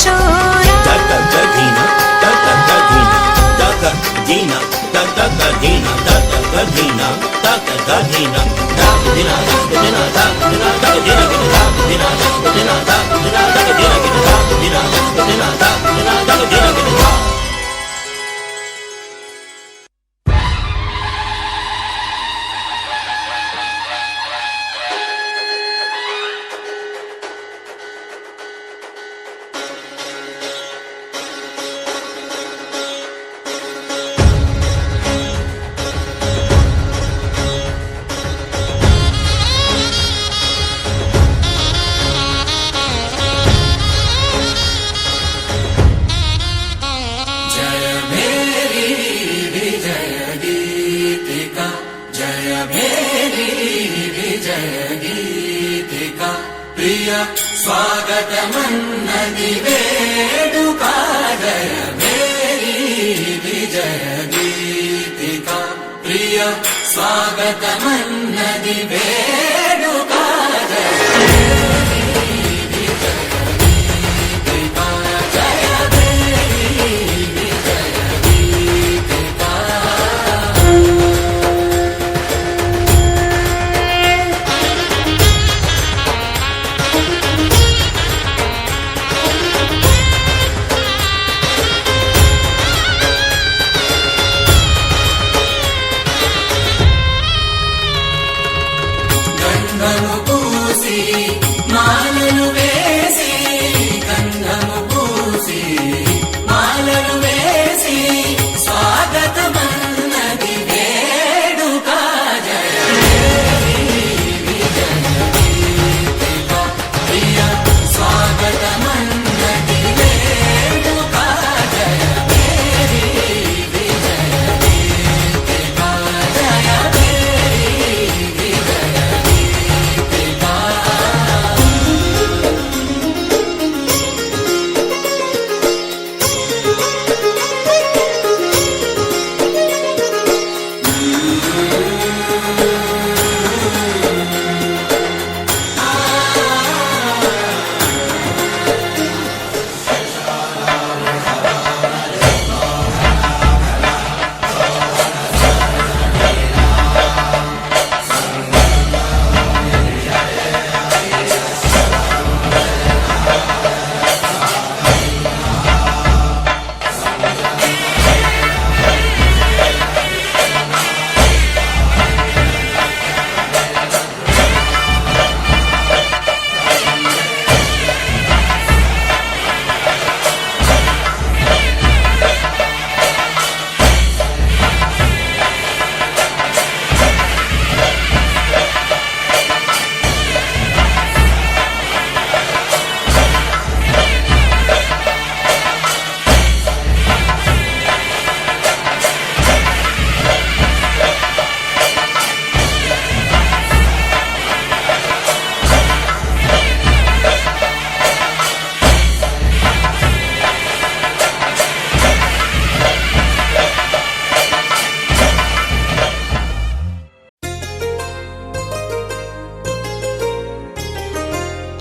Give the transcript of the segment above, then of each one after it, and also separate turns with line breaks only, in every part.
చోరా
గదీనా గదీనా గదీనా గదీనా గదీనా గదీనా గదీనా గదీనా గదీనా గదీనా గదీనా గదీనా గదీనా గదీనా గదీనా గదీనా
स्वागतमन्नदि वेदुका जय मेरी विजय गीतिका प्रिय स्वागतमन्नदि वेदुका जय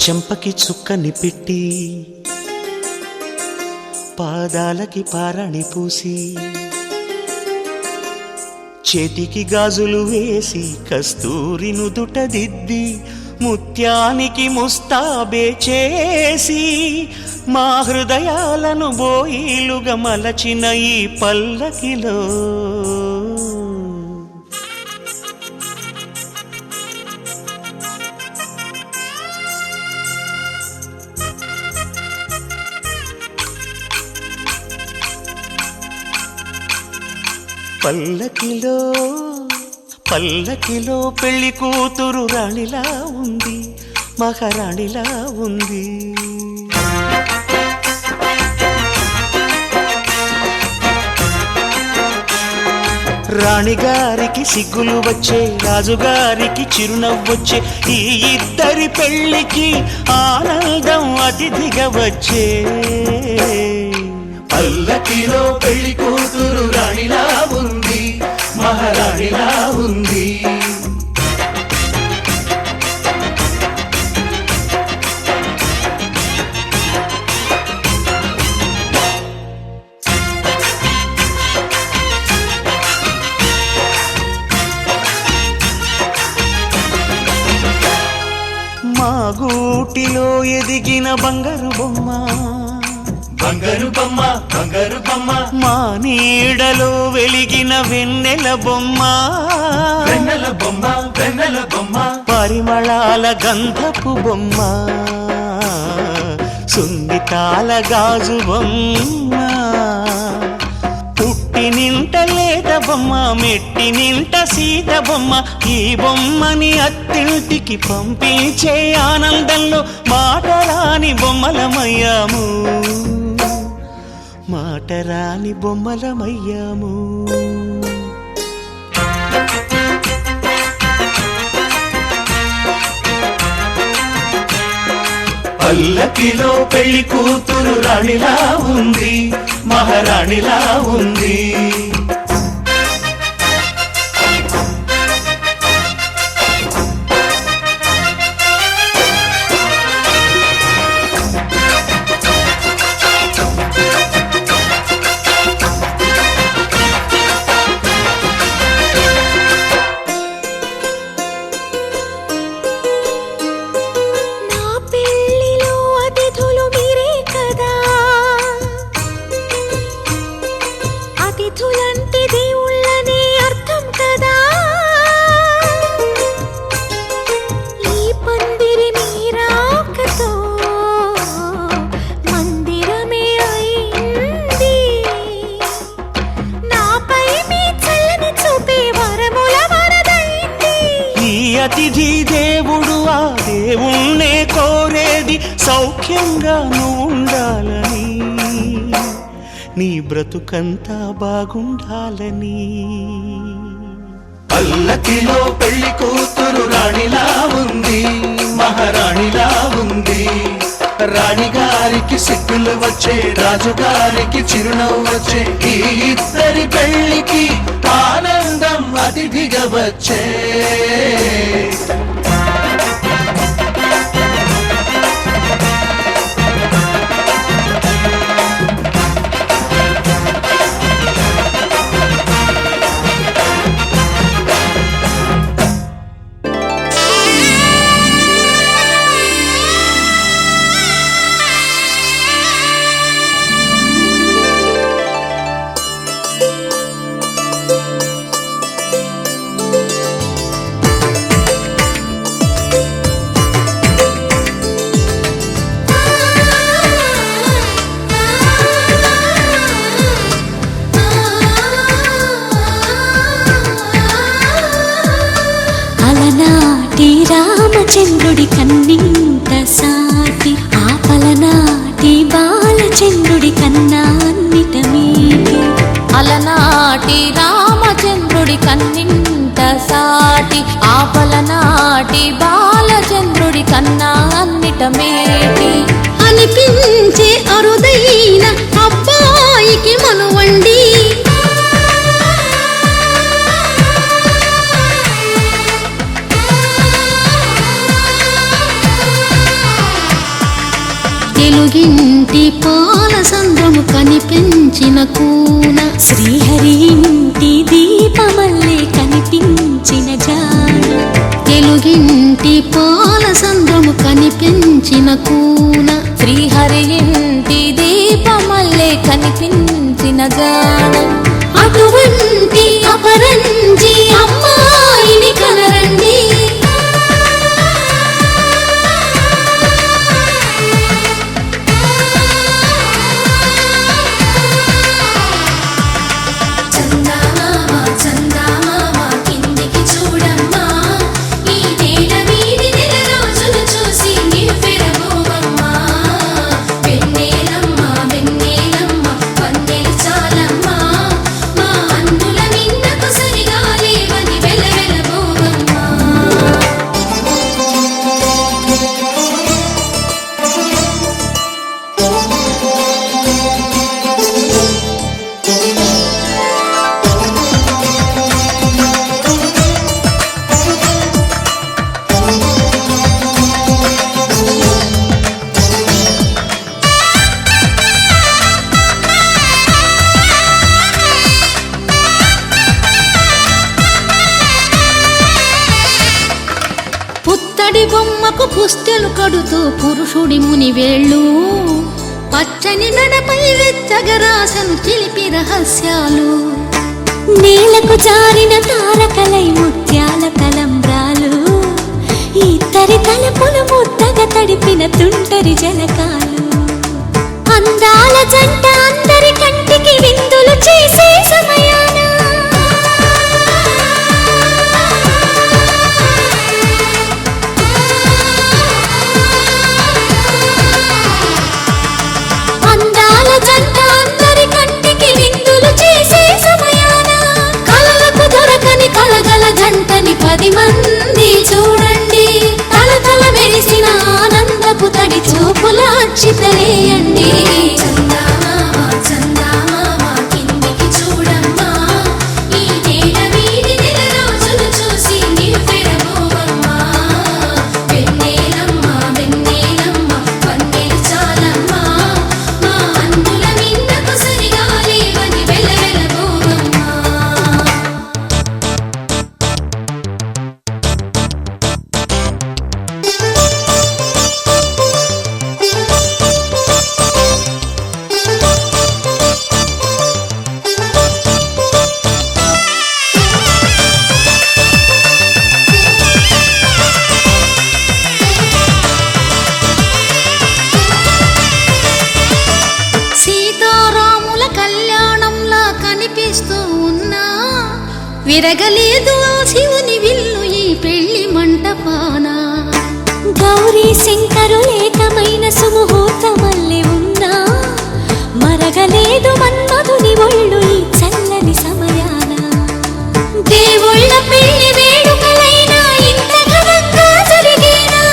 చెంపకి చుక్కని పెట్టి పాదాలకి పారాణి పూసి చేతికి గాజులు వేసి కస్తూరి నుదుట దిద్ది ముత్యానికి ముస్తాబే చేసి మా హృదయాలను బోయిలుగా మలచిన ఈ పల్లకిలో పల్లకిలో పల్లకిలో పెళ్లి కూతురు రాణిలా ఉంది, మహారాణిలా ఉంది. రాణిగారికి సిగ్గులు వచ్చే, రాజుగారికి చిరునవ్వొచ్చే, ఈ ఇద్దరి పెళ్లికి ఆనందం అతిథిగా వచ్చే. పల్లకిలో పెళ్లి కూతురు రాణిలా ఉంది, మహారాణిలా ఉంది. గూటిలో ఎదిగిన బంగారు బొమ్మ, బంగారు బొమ్మ, బంగారు బొమ్మ, మా నీడలో వెలిగిన వెన్నెల బొమ్మ, వెన్నెల బొమ్మ, వెన్నెల బొమ్మ, పరిమళాల గంధపు బొమ్మ, సున్నితాల గాజు బొమ్మ, పుట్టి నింట లేత బొమ్మ, మెట్టి నింట సీత బొమ్మ, ఈ బొమ్మని అత్తింటికి పంపించే ఆనందంలో మాటరాని బొమ్మలమయ్యాము, మాటరాని బొమ్మలమయ్యాము. పల్లకిలో పెళ్లి కూతురు రాణిలా ఉంది, మహారాణిలా ఉంది. అతిథి దేవుడు ఆ దేవుణ్ణే కోరేది సౌఖ్యంగా నువ్వుండాలని, నీ బ్రతుకంతా బాగుండాలని. పల్లకిలో పెళ్లి కూతురు రాణిలా ఉంది, మహారాణిలా ఉంది. రాణిగారికి సిగ్గులు వచ్చే, రాజుగారికి చిరునవ్వు వచ్చే, ఈ ఇద్దరి పెళ్లికి ఆనందం అతిథిగా వచ్చే.
రామచంద్రుడి కన్నింత సాటి, ఆపలనాటి బాలచంద్రుడి కన్నా అన్నిట మీటి.
అలనాటి రామచంద్రుడి కన్నింత సాటి, ఆపలనాటి బాలచంద్రుడి కన్నా అన్నిట మేటి.
అనిపించే అరుదైన అబ్బాయికి మనువండి, తెలుగింటి పాల సంద్రము కనిపించిన కూన, శ్రీహరి ఇంటి దీపమల్లే కనిపించిన జాన. తెలుగింటి పాల సంద్రము కనిపించిన కూన,
శ్రీహరి ఇంటి దీపమల్లే కనిపించిన జాన.
అటువంటి అపరంజి అమ్మాయిని కనరండి,
వెన్నెలమ్మ వెన్నెలమ్మ వన్నెలు చాలమ్మ.
పుత్తడి బొమ్మకు పుస్తెలు కడుతూ పురుషుడి ముని వేళ్ళు పచ్చని నడపై వెచ్చగరాసను చిలిపి రహస్యాలు
నేలకు జారిన తారకలై ముత్యాల తలంబ్రాలు ఇద్దరి తలపులు ముద్దగా తడిపిన తుంటరి జలకాలు అందాల జంట అందరి కంటికి విందులు చేసే సమయాన అందాల జంట అందరి కంటికి విందులు చేసే సమయాన కలలకు దొరకని కలగల జంటని 10 మంది చూడండి తల మెరిసిన ఆనందపు తడి చూపుల అక్షితలేయండి చందమామ చందమామ కిందికి చూడమ్మా ఈ నేల వీడి నెల రోజులు చూసి నివ్వెరబోవమ్మా వెన్నెలమ్మ వెన్నెలమ్మ వన్నెలు చాలమ్మా మా అన్నుల మిన్నకు సరిగా లేవని వెలవెలబోవమ్మా
సీతారాముల కళ్యాణంలా కనిపిస్తూ ఉన్నా విరగలేదు ఆ శివుని విల్లు ఈ పెళ్లి మంటపాన
గౌరీ శంకరు ఏకమైన సుముహూర్తమల్లె ఉన్నా మరగలేదు మన్మధుని ఒళ్ళు ఈ చల్లని సమయాన దేవుళ్ళ పెళ్లి వేడుకలైనా ఇంత ఘనంగా జరిగేనా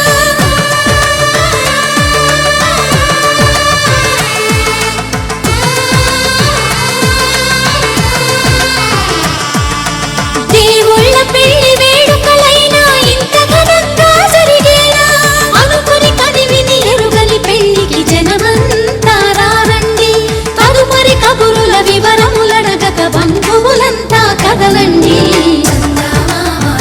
దేవుళ్ళ పెళ్లి వేడుకలైనా ఇంత ఘనంగా జరిగేనా అనుకుని కదివిని ఎరుగని పెళ్లికి జనమంతా రారండి తదుపరి కబురుల వివరములడగక బంధువులంతా కదలండి చందమామ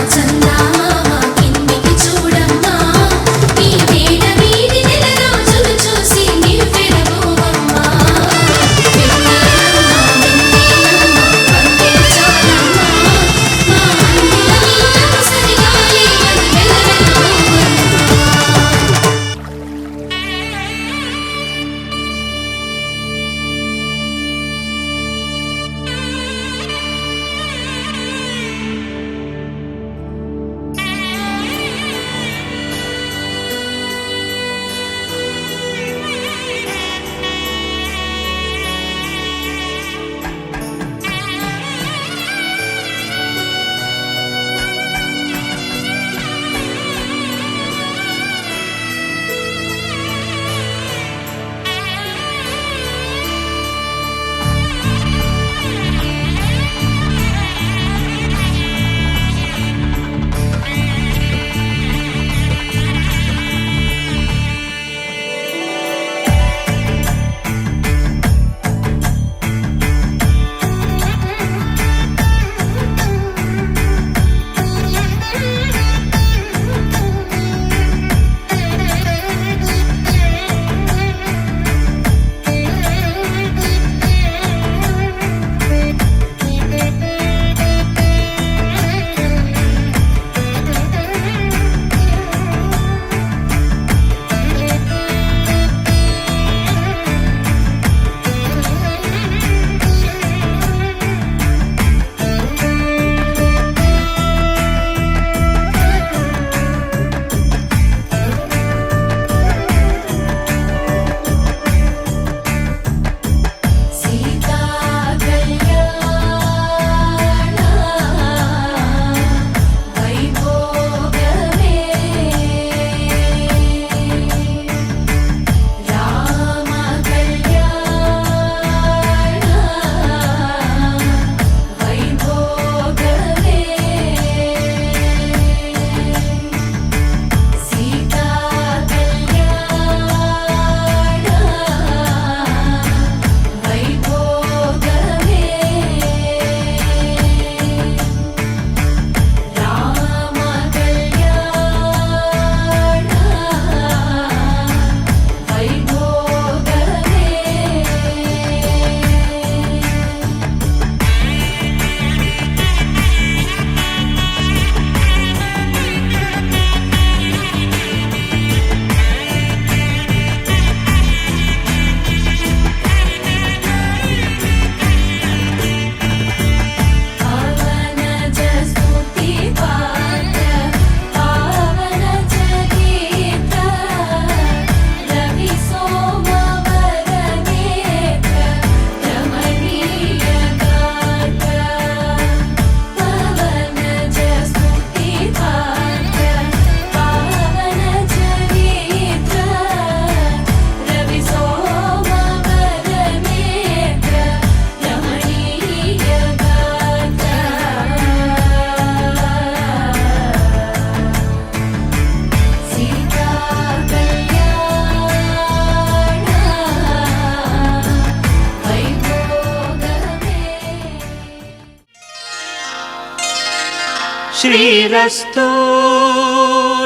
శ్రీరస్తు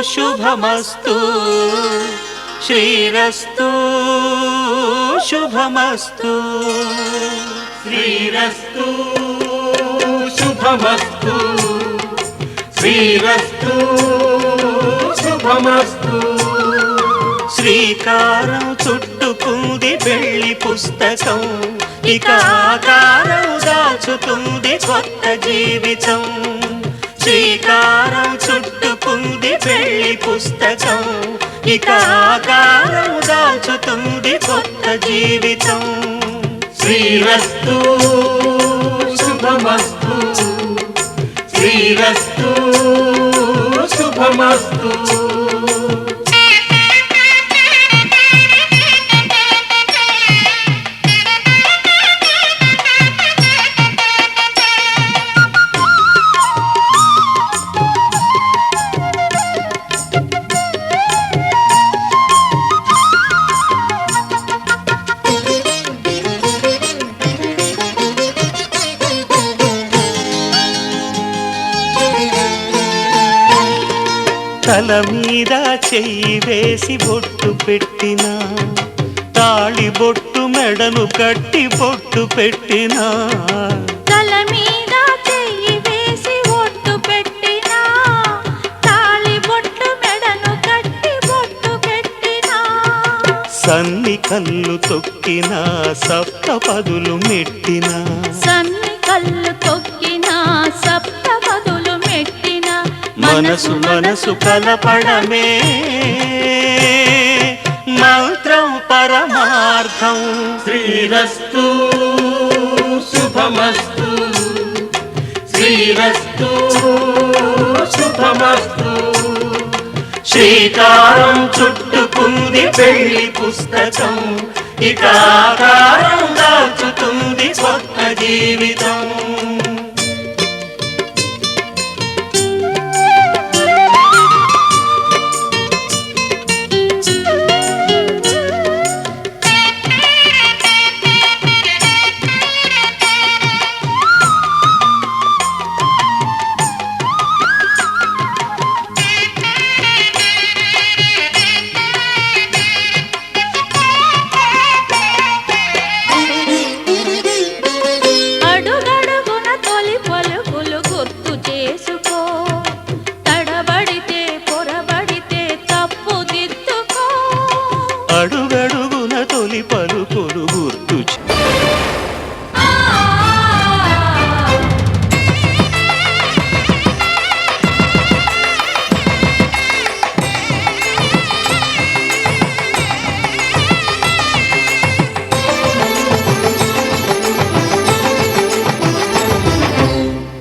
శుభమస్తు శ్రీరస్తు శుభమస్తు శ్రీరస్తు శుభమస్తు శ్రీరస్తు శుభమస్తు శ్రీకారం చుట్టుకుంది వెళ్లి పుస్తకం ఇక ఆకారం దాచుతుంది కొత్త జీవితం శ్రీకారం చుట్టుకుంది వెళ్లి పుస్తకం ఇక ఆకారం దాచుతుంది కొత్త జీవితం శ్రీరస్తు శుభమస్తు శ్రీరస్తు శుభమస్తు తల మీద చెయ్యి వేసి బొట్టు పెట్టినా తాళి బొట్టు మెడను కట్టి బొట్టు పెట్టినా
తల మీద చెయ్యి వేసి ఒట్టు పెట్టినా తాళి బొట్టు మెడను కట్టి బొట్టు పెట్టినా
సన్ని కళ్ళు తొక్కినా సప్తపదులు మెట్టినా
సన్ని కళ్ళు తొక్కినా సప్తపదులు మెట్టినా
మనసు మనసు కలపడమే మంత్రం పరమార్థం శ్రీరస్తు శుభమస్తు శ్రీరస్తు శుభమస్తు శ్రీకారం చుట్టుకుంది పెళ్లి పుస్తకం ఇక ఆకారం దాచుతుంది కొత్త జీవితం
అడుగడుగున తొలి పలుకులు గుర్తు చేసుకో తడబడితే పొరబడితే తప్పు దిద్దుకో
అడుగడుగున తొలి పలుకులు గుర్తు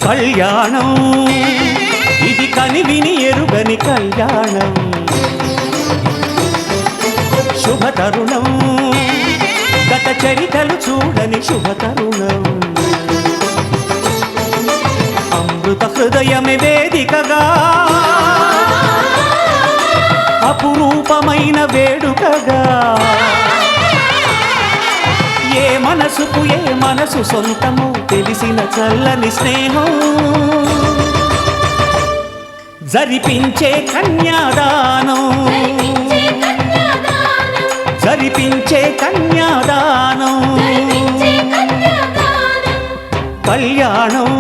కళ్యాణం ఇది కనివిని ఎరుగని కళ్యాణం శుభతరుణం గత చరితలు చూడని శుభతరుణం అమృత హృదయమే వేదికగా అపురూపమైన వేడుకగా ఏ మనసుకు ఏ మనసు సొంతము తెలిసిన చల్లని స్నేహం జరిపించే కన్యాదానం జరిపించే కన్యాదానం కళ్యాణం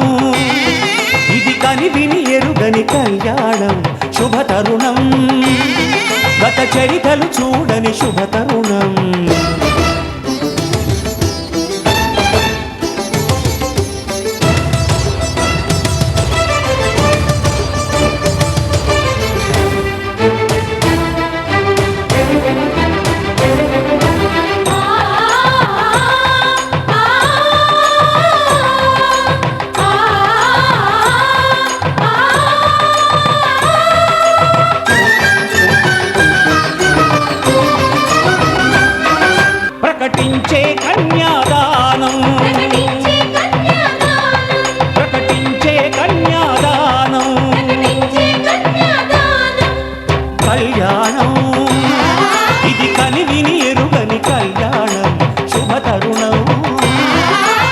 ఇది కనివిని ఎరుగని కళ్యాణం శుభతరుణం గత చరితలు చూడని శుభతరుణం ప్రకటించే కన్యాదానం ప్రకటించే కన్యాదానం కళ్యాణం ఇది కనివిని ఎరుగని కళ్యాణం శుభతరుణం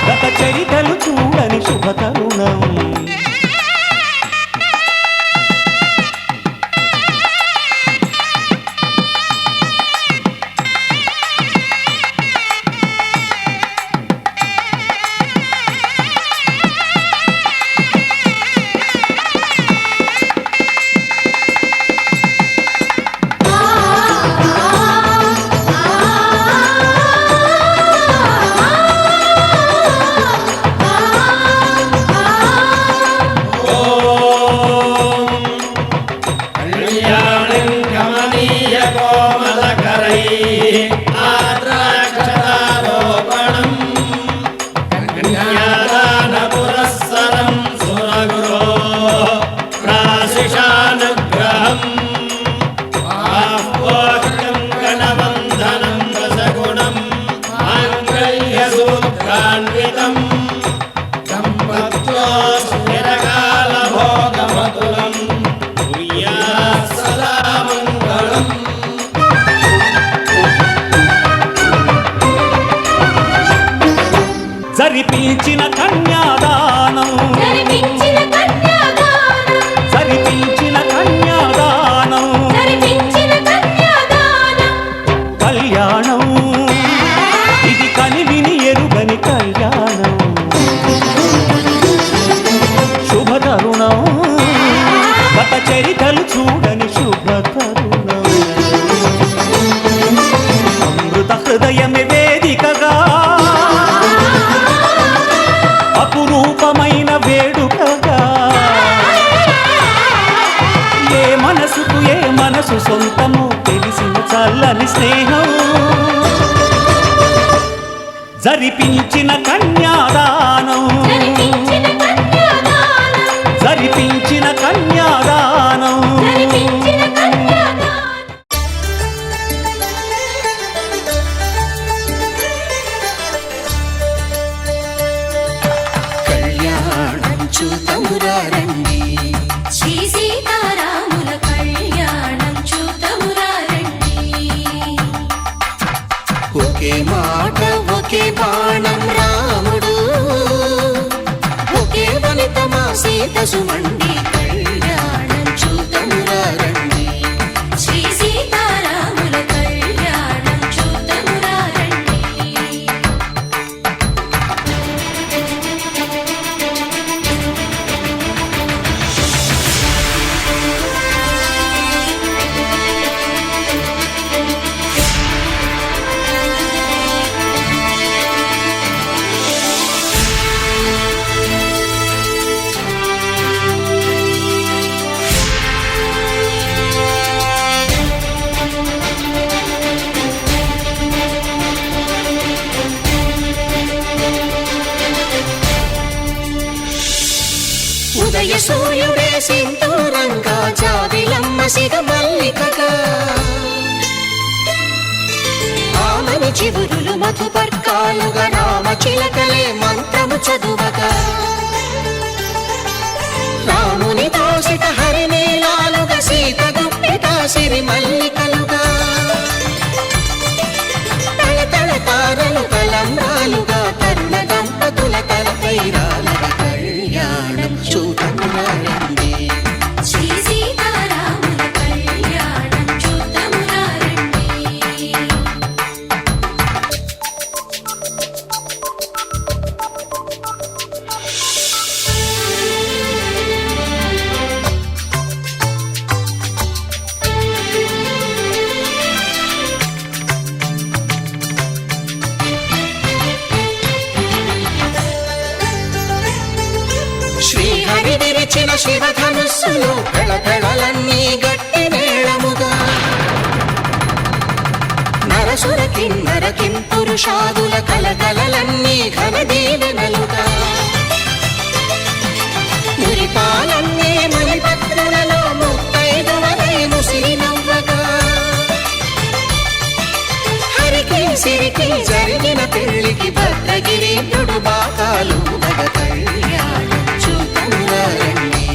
గత చరితలు చూడని శుభతరుణం
కళ్యాణం కమనీయ కోమలకరైః ఆద్రాక్షరారోపణం కన్యాదాన పురస్సరం సురగురో ప్రాశిషానుగ్రహం ఆహ్వానం గణబంధనం రసగుణం మాంగళ్యసూత్రాన్వితం సంపత్తో స్థిరకాలభోగమతులం కుర్యాత్ సదా మంగళం.
జరిపించిన కన్యాదానం
జరిపించిన కన్యాదానం
జరిపించిన కన్యాదానం
జరిపించిన కన్యాదానం
కళ్యాణం ఇది కనివిని ఎరుగని కళ్యాణం శుభతరుణం గత చరితలు చూడని శుభతరుణం అమృత హృదయమే వేదికగా అపురూపమైన వేడుకగా ఏ మనసుకు ఏ మనసు సొంతమో తెలిసిన చల్లని స్నేహం జరిపించిన కన్యాదానం
జరిపించిన కన్యాదానం
జరిపించిన కన్యాదానం
జరిపించిన కన్యాదానం
కళ్యాణం చూతమురారండి
శ్రీ సీతారాముల కళ్యాణం చూతమురారండి
ఒకే మాట ఒకే బాణం రాముడు ఒకే వనిత మా సీత సుమండి కళ్యాణం చూతమురారండి
శ్రీ సీతారాముల కళ్యాణం చూతమురారండి
ఉదయ సూర్యుడే సింధూరంగా జాబిలమ్మ సిగ మల్లికగా ఆమని చివురులు మధుపర్కాలుగా రామ చిలకలే మంత్రము చదువగా రాముని దోసిట హరినీలాలుగా సీత గుప్పిట సిరి మల్లికలుగా తల తల తారలు తలంబ్రాలుగా తరుణ దంపతుల తలపైరాలుగా కళ్యాణం చూతమురారండి
శ్రీ సీతారాముల కళ్యాణం చూతమురారండి
శ్రీహరి విరిచిన శివధనుస్సులు పెళపెళలన్నీ గట్టి మేళముగా నరసుర కిన్నర కింపురుషాదుల కలకలలన్నీ ఘన దీవెనలుగా మురిపాలన్నీ మణిపత్రులలో ముత్తైదువలై ముసిరి నవ్వగా హరికి సిరికి జరిగిన పెళ్లికి భద్రగిరీంద్రుడు బాకాలు మగ కళ్యాణం చూతమురారండి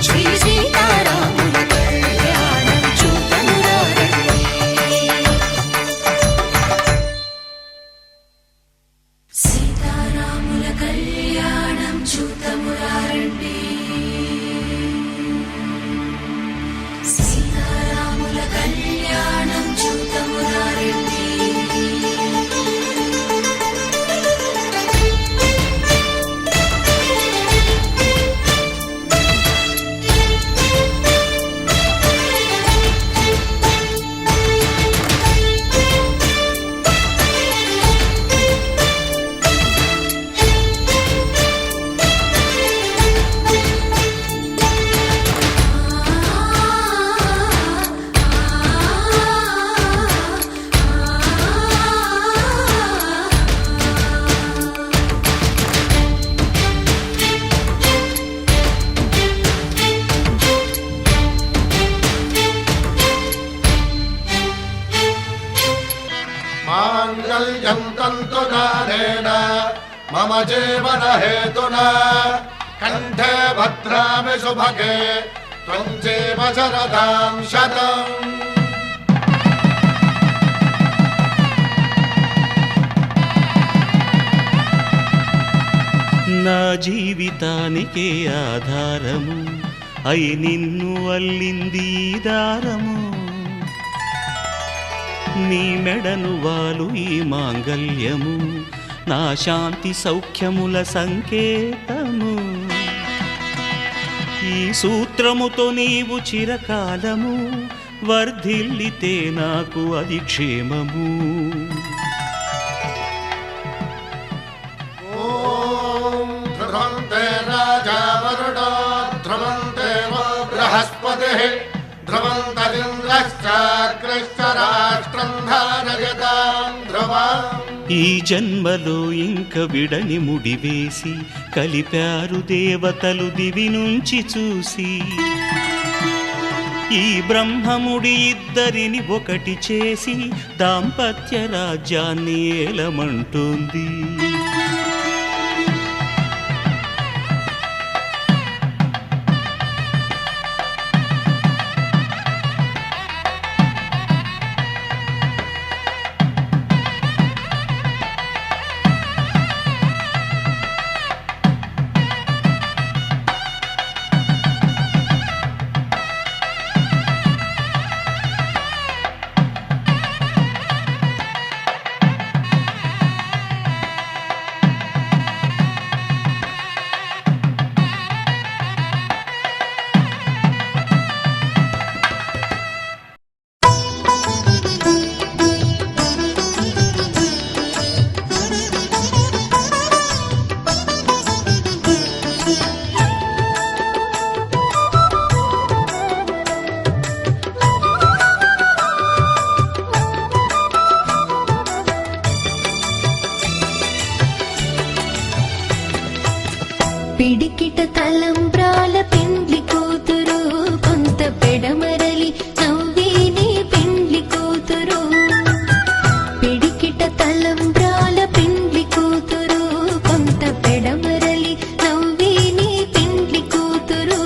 శ్రీ సీతారాముల కళ్యాణం చూతమురారండి
సీతారాముల కళ్యాణం చూతమురారండి సీతారాముల కళ్యాణం చూతమురారండి
మాంగళ్యం తంతుదానేన మమ జీవన హేతునా కంఠే భద్రామి శుభగే త్వం జీవ శరదాం శతం.
నా జీవితానికే ఆధారము అయి నిన్ను అల్లింది ఈ దారము. నీ మెడను వాలు ఈ మాంగల్యము నా శాంతి సౌఖ్యముల సంకేతము. ఈ సూత్రముతో నీవు చిరకాలము వర్ధిల్లితే నాకు అది క్షేమము.
ఓం ధ్రువంతే రాజా వరుణో ధ్రువంతే బృహస్పతిః ధ్రువంతరింద్రశ్చాగ్రశ్చ రాష్ట్రం ధారయతాం ధ్రువం.
ఈ జన్మలో ఇంక విడని ముడివేసి కలిపారు దేవతలు దివి నుంచి చూసి. ఈ బ్రహ్మముడి ఇద్దరిని ఒకటి చేసి దాంపత్య రాజ్యాన్ని ఏలమంటుంది.
పిడికిట తలంబ్రాల పెండ్లి కూతురు కొంత పెడమరలి నవ్వేని పెండ్లి కూతురు. పిడికిట తలంబ్రాల పెండ్లి కూతురు కొంత పెడమరలి నవ్వేని పెండ్లి కూతురు.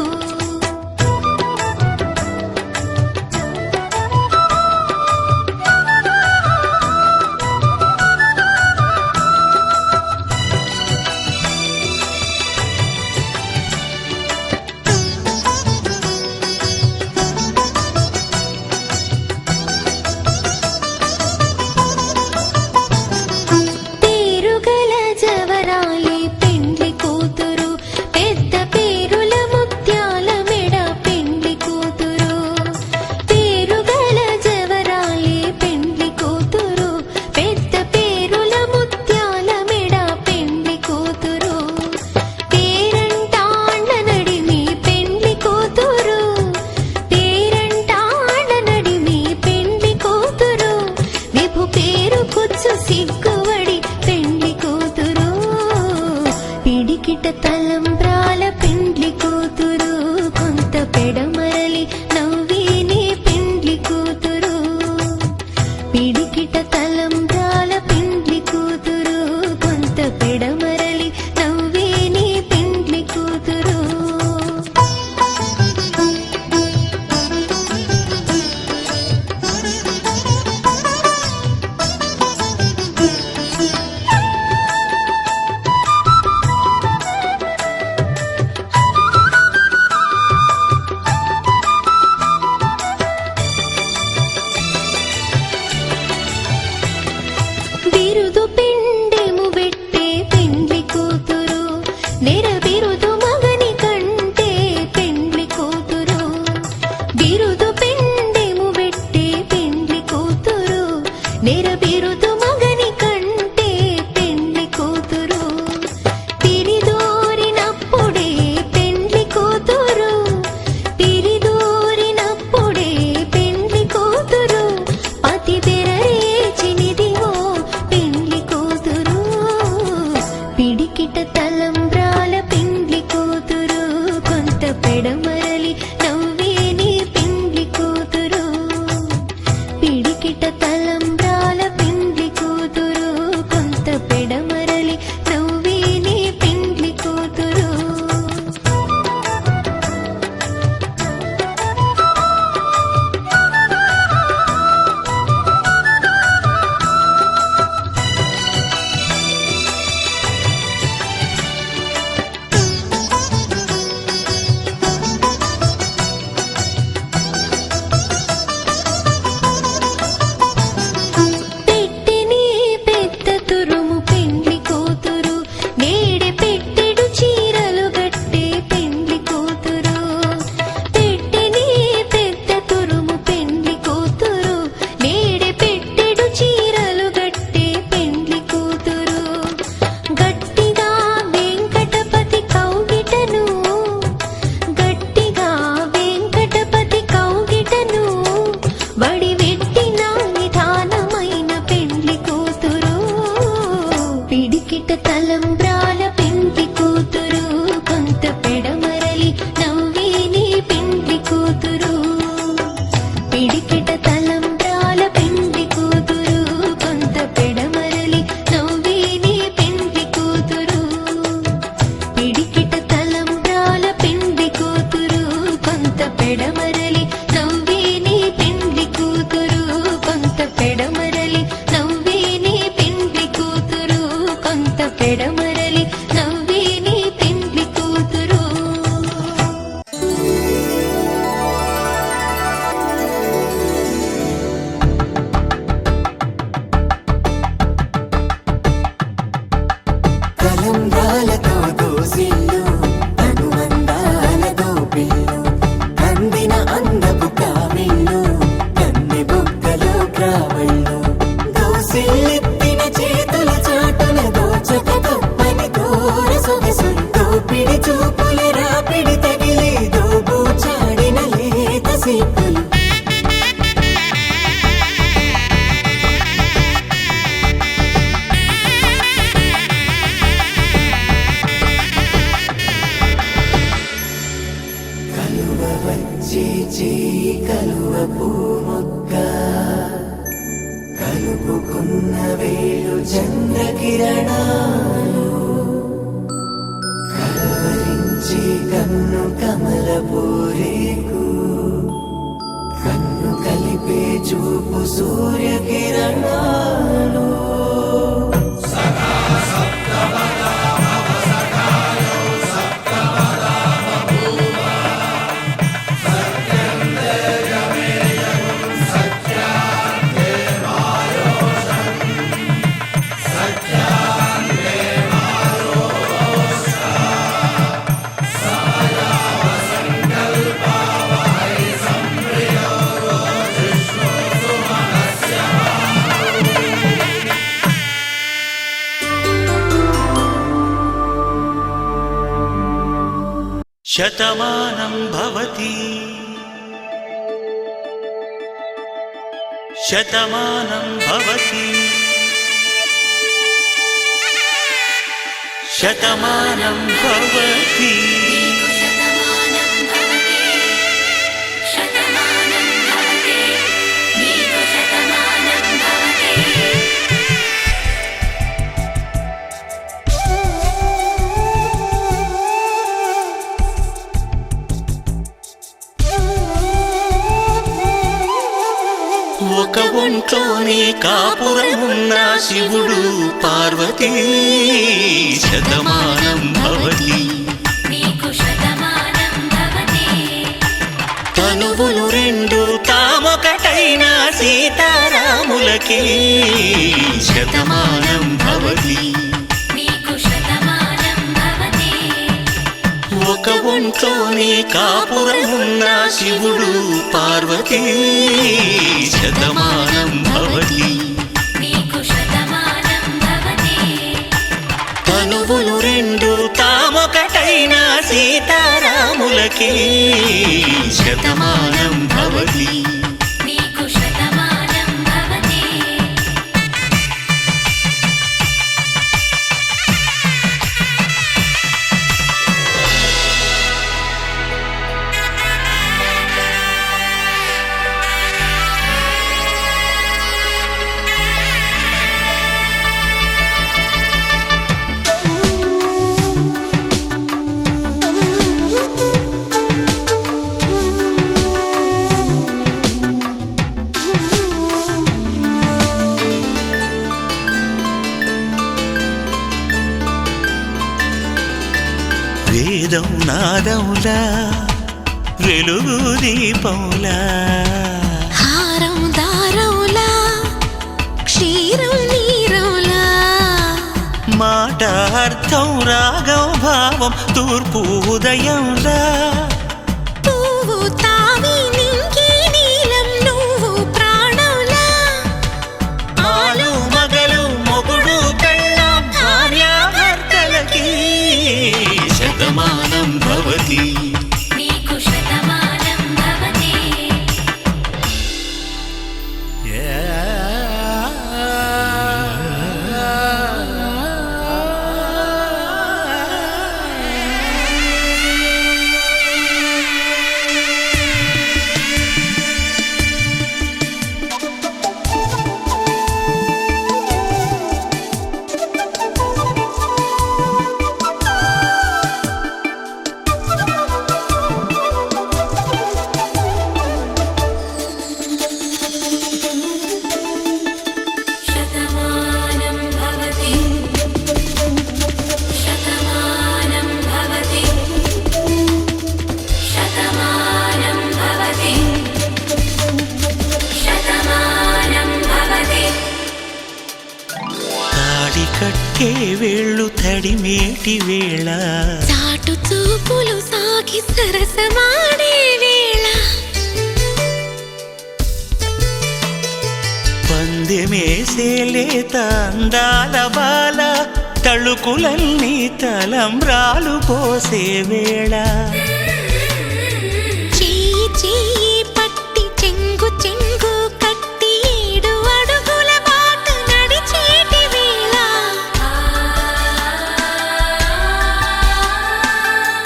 చూపు సూర్యకిరణాలు శతమానం భవతి శతమానం భవతి శతమానం భవతి ఒక ఒంట్లోనే కాపురమున్న శివుడు పార్వతీ శతమానం భవతి తనువులు రెండు తామొకటైన సీతారాములకి శతమానం భవతి ఒక ఒంట్లోనే కాపురమున్న శివుడు పార్వతీ శతమానం భవతి తనువులు రెండు తామొకటైన సీతారాములకి శతమానం భవతి వేదం నాదములా వెలుగు దీపములా
హారం దారములా క్షీరం నీరములా
మాట అర్థం రాగం భావం తూర్పు ఉదయంలా
పువ్వు తావి నింగి నీలం నువ్వు ప్రాణంలా
ఆలు మగలు మొగుడు కళ్ళ భార్యాభర్తలకి శతమానం భవతి కట్టే వేళ్ళు తడిమేటి వేళ
చాటు చూపులు సాగి సరసమాడే వేళ
పందెమేసేలేత అందాల బాల తళుకులన్నీ తలంబ్రాలు పోసే వేళ
చెయ్యి చెయ్యి పట్టి చెంగు చెంగు కట్టి 7 అడుగుల బాట నడిచేటి వేళ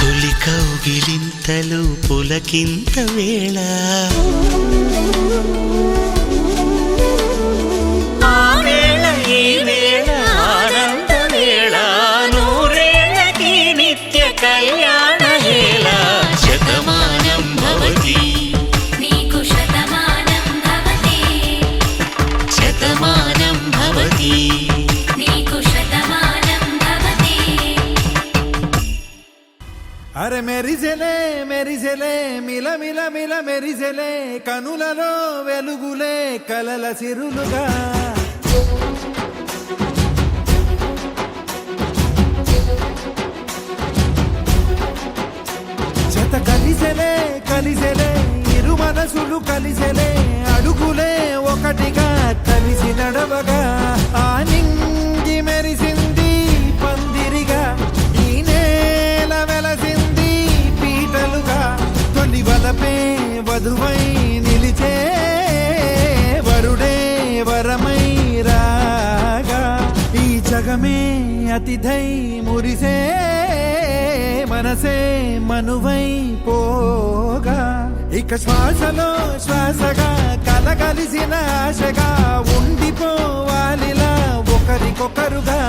తొలి కౌగిలింతలు పులకింత వేళ ఆ వేళ ఈ వేళ ఆనంద వేళ నూరేళ్ళకి నిత్య కళ్యాణ వేళ శతమానం భవతి
నీకు శతమానం భవతి
మెరిసెలే మెరిసెలే మిల మిల మిల మెరిసెలే కనులలో వెలుగులే కలల సిరులుగా జత కలిసెలే కలిసెలే ఇరు మనసులు కలిసెలే అడుగులే ఒకటిగా కలిసి నడవగా ఆ నింగి మెరిసింది పందిరిగా ఈ నేల వెలసింది పీటలుగా తొలి వలపే వధువై నిలిచే వరుడే వరమై రాగా ఈ జగమే అతిథై మురిసే మనసే మనువై పోగా ఇక శ్వాసలో శ్వాసగా కలగలిసిన ఆశగా ఉండిపోవాలిలా ఒకరికొకరుగా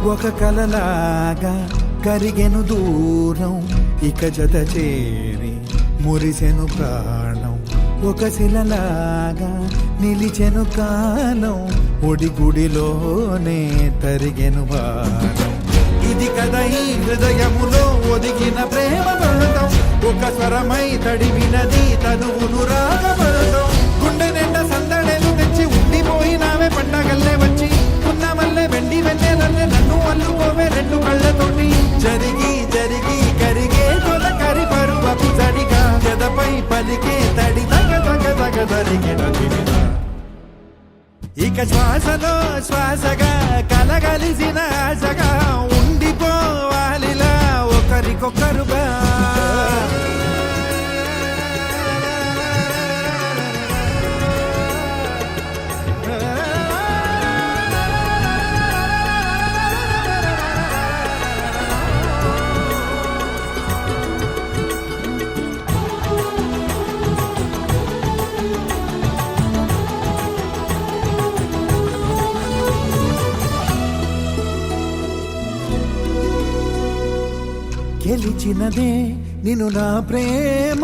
ఒక కలలాగా కరిగెను దూరం ఇక జత చేరి మురిసెను ప్రాణం ఒక శిలలాగా నిలిచెను కాలం ఒడిగుడిలోనే తరిగెను భారం ఇది కదా ఈ హృదయములో ఒదిగిన ప్రేమ బంధం ఒక స్వరమై తడివినది తనువును రాగబంధం గుండె నిండా సందడేలు తెచ్చి ఉండిపోయినావే పండగల్లే వచ్చి మల్లె వెండి వెన్నెలల్లే నన్ను అల్లుకోవే రెండు కళ్ళతోటి జరిగి జరిగి కరిగే తొలకరి పరువపు జడిగా గదపై పలికే తడి తగ తగ తగ జరిగిన ఇక శ్వాసలో శ్వాసగా కలగలిసిన ఆశగా ఉండిపోవాలిలా ఒకరికొకరుగా గెలిచినదే నిన్ను నా ప్రేమ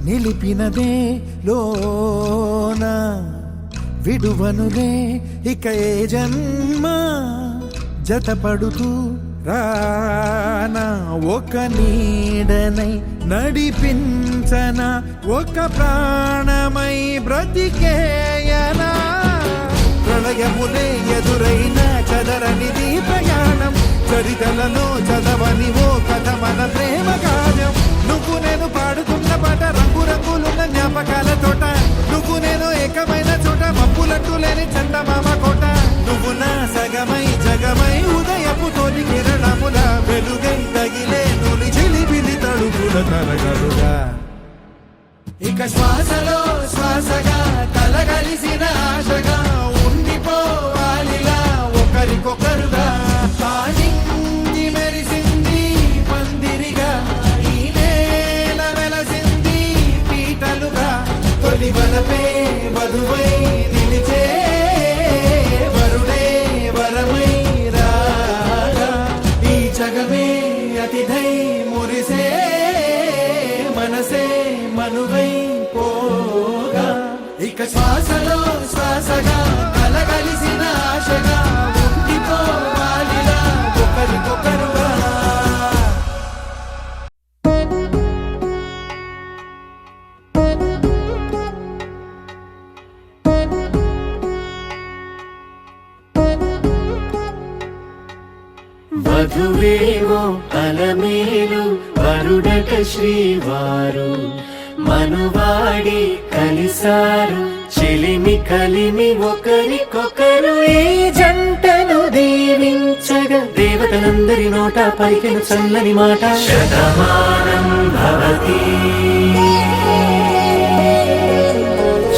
నిలిపినదే లోన విడువనులే ఇక ఏ జన్మ జతపడుతూ రానా ఒక నీడనై నడిపించనా ఒక ప్రాణమై బ్రతికేయనా ప్రళయములే ఎదురైన చదరనిది ప్రయాణం చరితలలో చదవని ఓ కథ మన ప్రేమ కావ్యం నువ్వు నేను పాడుతున్న పాట రంగు రంగులున్న జ్ఞాపకాల తోట నువ్వు నేను ఏకమైన చోట మబ్బులట్టు లేని చందమామ కోట నువ్వు నా సగమై జగమై ఉదయపు తోటి కిరణముల వెలుగై తగిలే నులి చిలిపిలి తడుపుల తరగలుగా ఇక శ్వాసలో శ్వాసగా కలగలిసిన ఆశగా ఉండిపోవాలిలా ఒకరికొకరుగా నింగి మెరిసింది పందిరిగా ఈ నేల వెలసింది పీటలుగా తొలి వలపే వధువై నిలిచే వరుడే వరమై రాగా ఈ జగమే అతిథై మురిసే మనసే మనువై పోగా ఇక శ్వాసలో శ్వాసగా కలగలిసిన ఆశగా ఉండిపోవాలిలా ఒకరికొకరుగా
వధువేవో అలమేలు వరుడట శ్రీవారు మనువాడి కలిసారు చెలిమి కలిమి ఒకరికొకరు ఈ జంటను దీవించగా దేవతలందరి నోట పలికిన చల్లని మాట శతమానం భవతి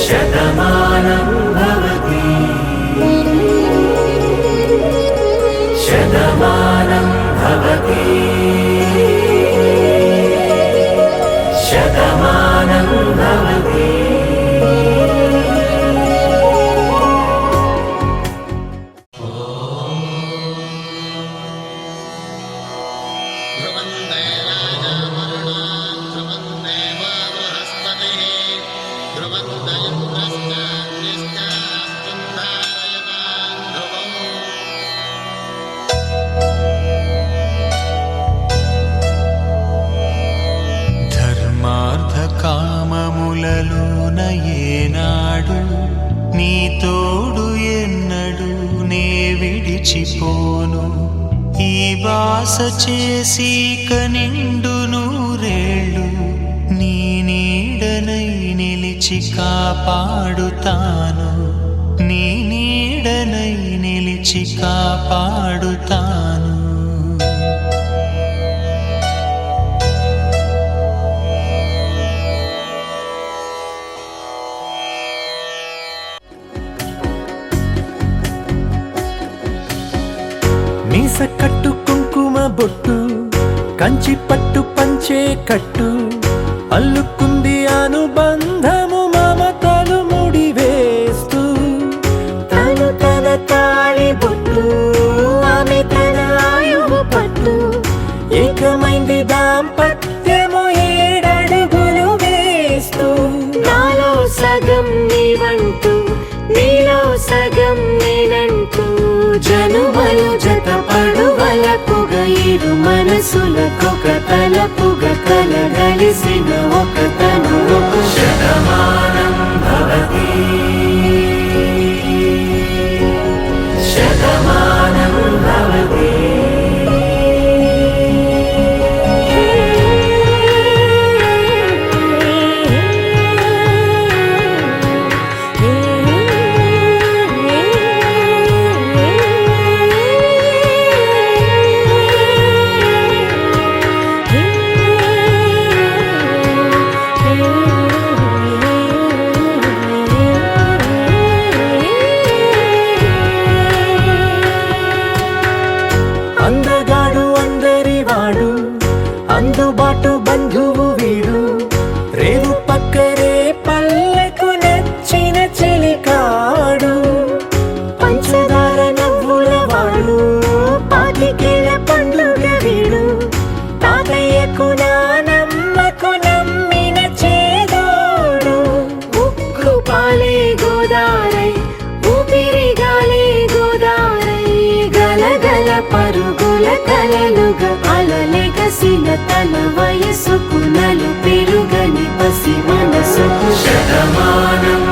శతమానం భవతి శతమానం భవతి
ఈ బాస చేసి కనిండు నూరేళ్ళు నీ నీడనై నిలిచి కాపాడుతాను నీ నీడనై నిలిచి కాపాడుతాను
మీస కట్టు కుంకుమ బొట్టు కంచి పట్టు పంచే కట్టు అల్లుకుంది అనుబంధము మమతలు ముడివేస్తూ
తను తన తాళి బొట్టు ఆమె తన ఆయువు పట్టు
ఏకమైంది దాంపత్యము 7 అడుగులు వేస్తూ
నాలో సగం నీవంటూ నీలో సగం నేనంటూ జనుమలు జతపడువలపుగ ఇరు మనసులకొక తలపుగ కలగలిసిన ఒక తను శతమానం భవతి శతమానం భవతి
అందగాడు అందరివాడు అందుబాటు బంధువు వీడు రేవు పక్కరే పల్లెకు నచ్చిన చెలికాడు
పంచదార నవ్వుల వాడు పాతికేల పండుగ వీడు
తాతయ్యకు నానమ్మకు నమ్మిన చేదోడు
ఉక్కు పాలే గోదారై ఊపిరిగాలే గోదారై గలగల పరుగుల కలలుగా అలలెగసిన తన వయసుకు నలు పెరుగని పసి మనసుకు
శతమానం